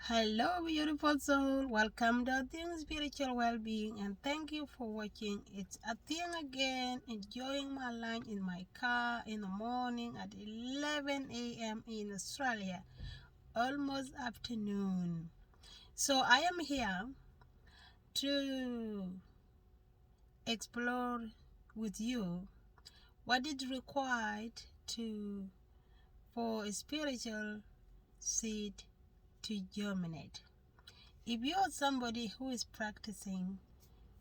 Hello, beautiful soul. Welcome to Athing Spiritual Wellbeing, and thank you for watching. It's Athing again, enjoying my lunch in my car in the morning at 11 a.m. in Australia, almost afternoon. So I am here to explore with you what is required to for a spiritual seed to germinate. If you are somebody who is practicing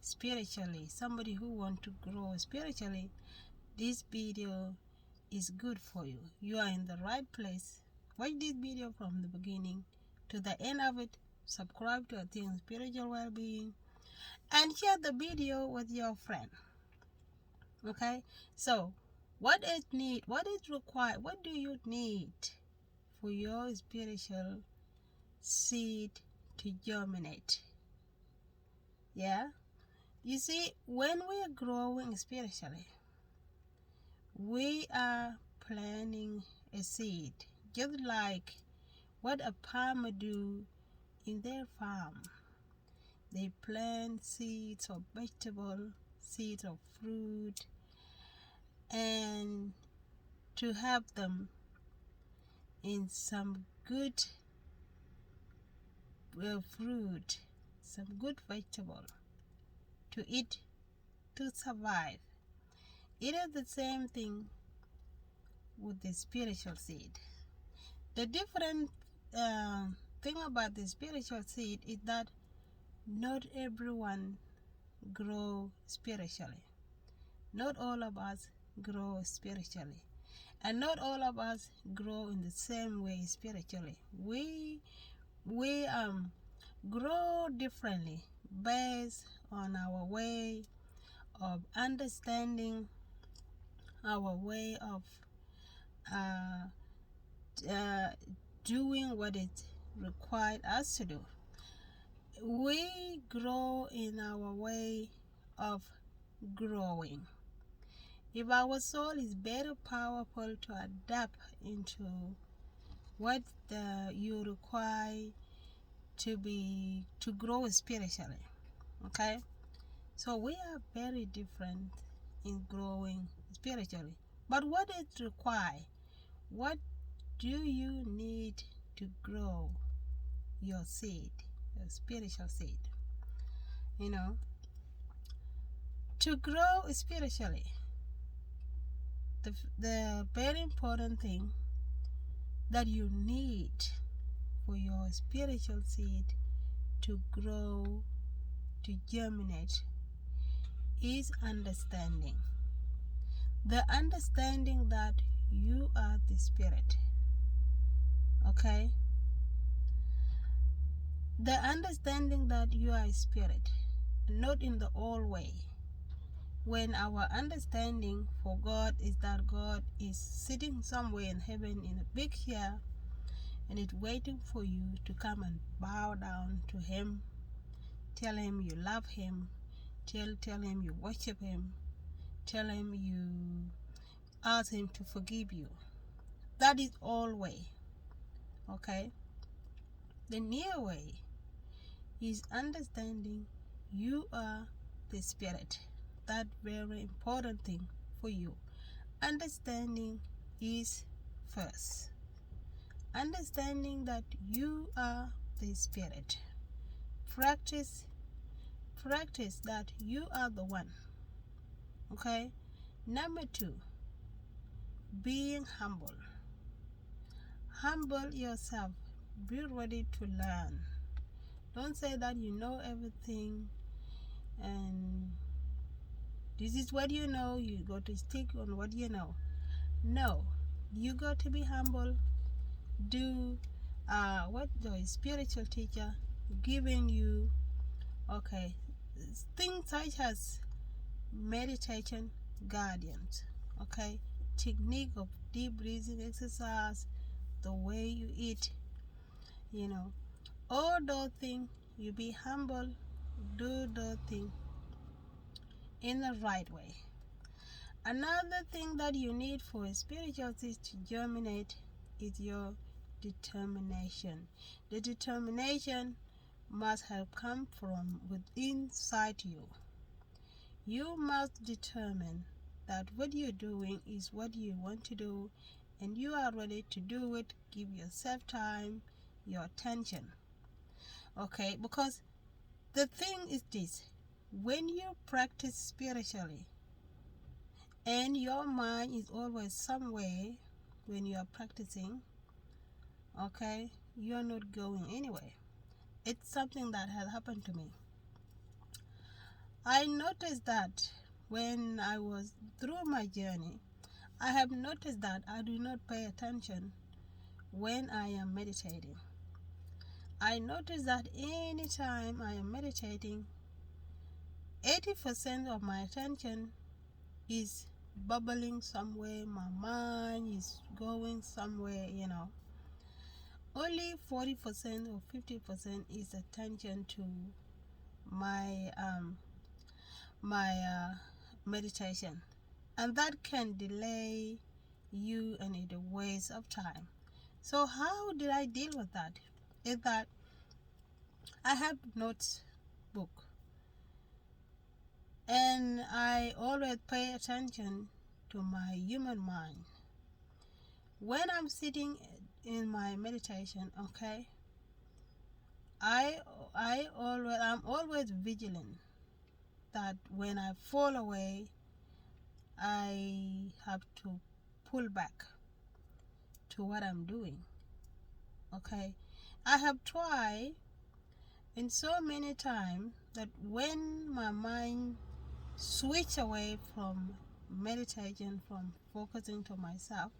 spiritually, somebody who want to grow spiritually, this video is good for you. You are in the right place. Watch this video from the beginning to the end of it. Subscribe to Athing Spiritual Wellbeing and share the video with your friend. Okay, so what is required, what do you need for your spiritual seed to germinate? Yeah, you see, when we are growing spiritually, we are planting a seed, just like what a farmer do in their farm. They plant seeds of vegetable, seeds of fruit, and to have them in some good fruit, some good vegetable to eat, to survive. It is the same thing with the spiritual seed. The different thing about the spiritual seed is that not everyone grow spiritually. Not all of us grow spiritually. And not all of us grow in the same way spiritually. We grow differently based on our way of understanding, our way of uh, doing what it required us to do. We grow in our way of growing. If our soul is very powerful to adapt into what you require to grow spiritually, okay? So we are very different in growing spiritually. But what is required? What do you need to grow your seed, your spiritual seed? You know, to grow spiritually, the very important thing that you need for your spiritual seed to grow, to germinate, is understanding. The understanding that you are the spirit. Okay? The understanding that you are a spirit, not in the old way. When our understanding for God is that God is sitting somewhere in heaven in a big chair and it's waiting for you to come and bow down to Him, tell Him you love Him, tell Him you worship Him, tell Him you ask Him to forgive you. That is all way. Okay? The near way is understanding you are the spirit. That very important thing for you. Understanding is first. Understanding that you are the spirit. Practice that you are the one. Okay? Number 2, being humble. Humble yourself. Be ready to learn. Don't say that you know everything and this is what you know, you got to stick on what you know. No, you got to be humble. Do what the spiritual teacher giving you, okay, things such as meditation guardians, okay, technique of deep breathing exercise, the way you eat, all those things. You be humble, do those things in the right way. Another thing that you need for a spiritual seed to germinate is your determination. The determination must have come from within inside you. You must determine that what you're doing is what you want to do, and you are ready to do it. Give yourself time, your attention. Okay, because the thing is this: when you practice spiritually and your mind is always somewhere when you are practicing, okay, you're not going anywhere. It's something that has happened to me. I noticed that when I was through my journey, I have noticed that I do not pay attention when I am meditating. I noticed that anytime I am meditating, 80% of my attention is bubbling somewhere, my mind is going somewhere, Only 40% or 50% is attention to my meditation, and that can delay you and it a waste of time. So how did I deal with that? Is that I have notes book, and I always pay attention to my human mind when I'm sitting in my meditation. Okay, I'm always vigilant that when I fall away, I have to pull back to what I'm doing. Okay, I have tried in so many times that when my mind switch away from meditation, from focusing to myself,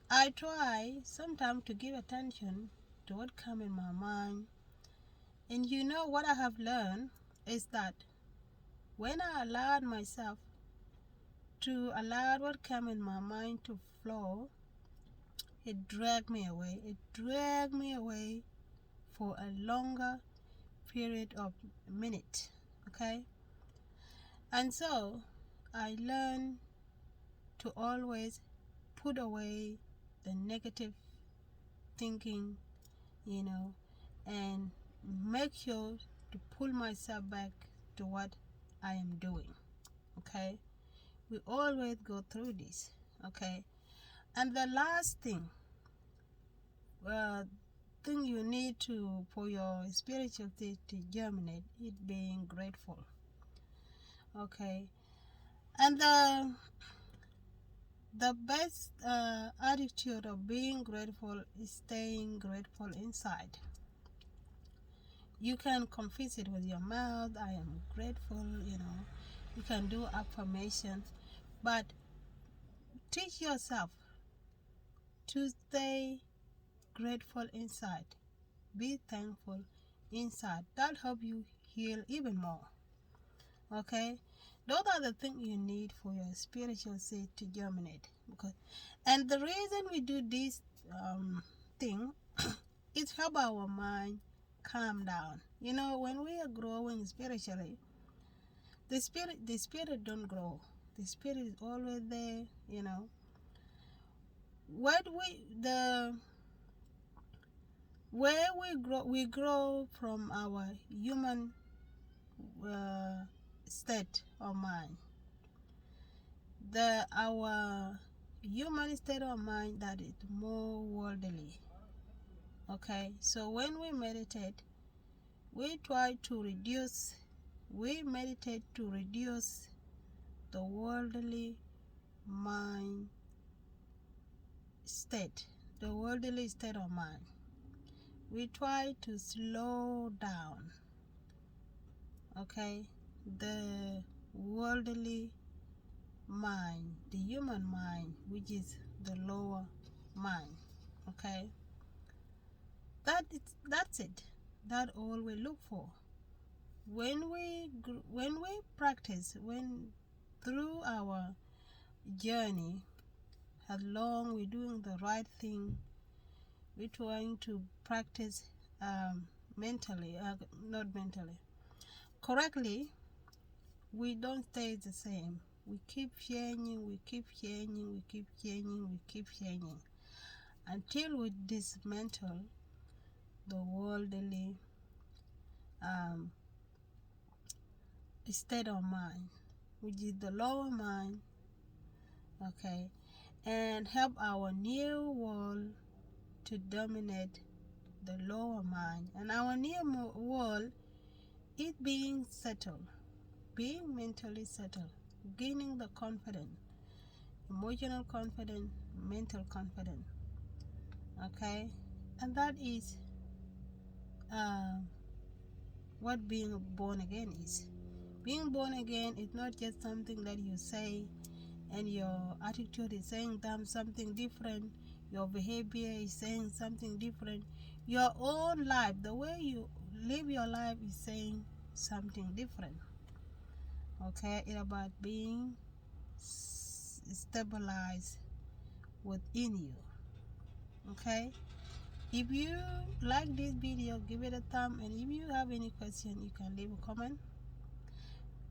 I try sometimes to give attention to what come in my mind. And what I have learned is that when I allowed myself to allow what come in my mind to flow, it dragged me away. It dragged me away for a longer period of minutes. Okay? And so I learned to always put away the negative thinking, and make sure to pull myself back to what I am doing. Okay? We always go through this. Okay? And the last thing you need to for your spiritual state to germinate is being grateful. Okay? And the best attitude of being grateful is staying grateful inside. You can confess it with your mouth, I am grateful, You can do affirmation, but teach yourself to stay grateful inside. Be thankful inside. That help you heal even more. Okay? Those are the things you need for your spiritual seed to germinate. And the reason we do this thing is help our mind calm down. When we are growing spiritually, the spirit don't grow. The spirit is always there. What where we grow from our human state of mind. Our human state of mind that is more worldly. Okay, so when we meditate, we meditate to reduce the worldly mind state, the worldly state of mind. We try to slow down, okay, the worldly mind, the human mind, which is the lower mind. Okay, that's it. That's all we look for. When we practice, through our journey, as long we're doing the right thing, we're trying to practice correctly, we don't stay the same. We keep changing, we keep changing. until we dismantle the worldly state of mind, which is the lower mind, okay, and help our new world to dominate the lower mind. And our new world is being settled, being mentally settled, gaining the confidence, emotional confidence, mental confidence, okay. And that is what being born again is. Being born again is not just something that you say and your attitude is saying something different, your behavior is saying something different, your own life, the way you live your life is saying something different, okay. It's about being stabilized within you, okay. If you like this video, give it a thumb, and if you have any question, you can leave a comment.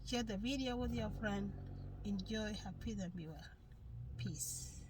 Share the video with your friend. Enjoy, have peace, and be well. Peace.